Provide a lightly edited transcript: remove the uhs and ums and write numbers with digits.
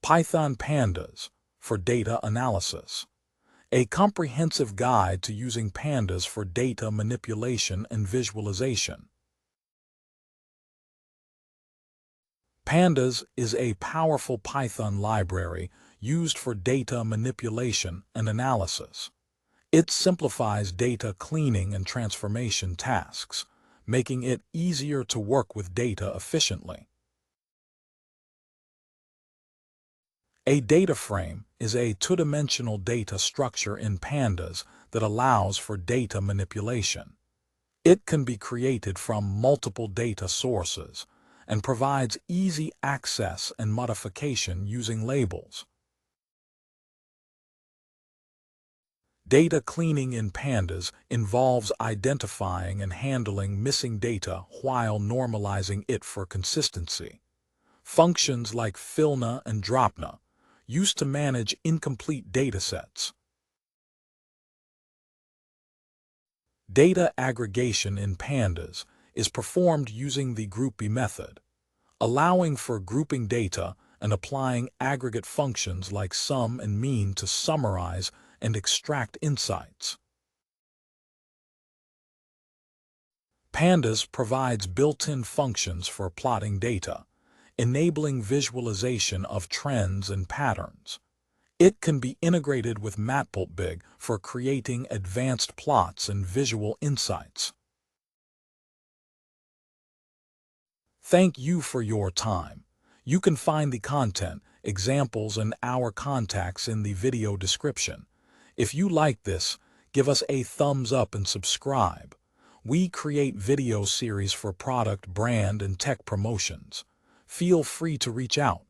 Python Pandas for data analysis. A comprehensive guide to using Pandas for data manipulation and visualization. Pandas is a powerful Python library used for data manipulation and analysis. It simplifies data cleaning and transformation tasks, making it easier to work with data efficiently. A data frame is a two-dimensional data structure in Pandas that allows for data manipulation. It can be created from multiple data sources and provides easy access and modification using labels. Data cleaning in Pandas involves identifying and handling missing data while normalizing it for consistency. Functions like fillNA and dropNA used to manage incomplete datasets. Data aggregation in Pandas is performed using the groupie method, allowing for grouping data and applying aggregate functions like sum and mean to summarize and extract insights. Pandas provides built-in functions for plotting data, enabling visualization of trends and patterns. It can be integrated with Matplotlib for creating advanced plots and visual insights. Thank you for your time. You can find the content, examples, and our contacts in the video description. If you like this, give us a thumbs up and subscribe. We create video series for product, brand, and tech promotions. Feel free to reach out.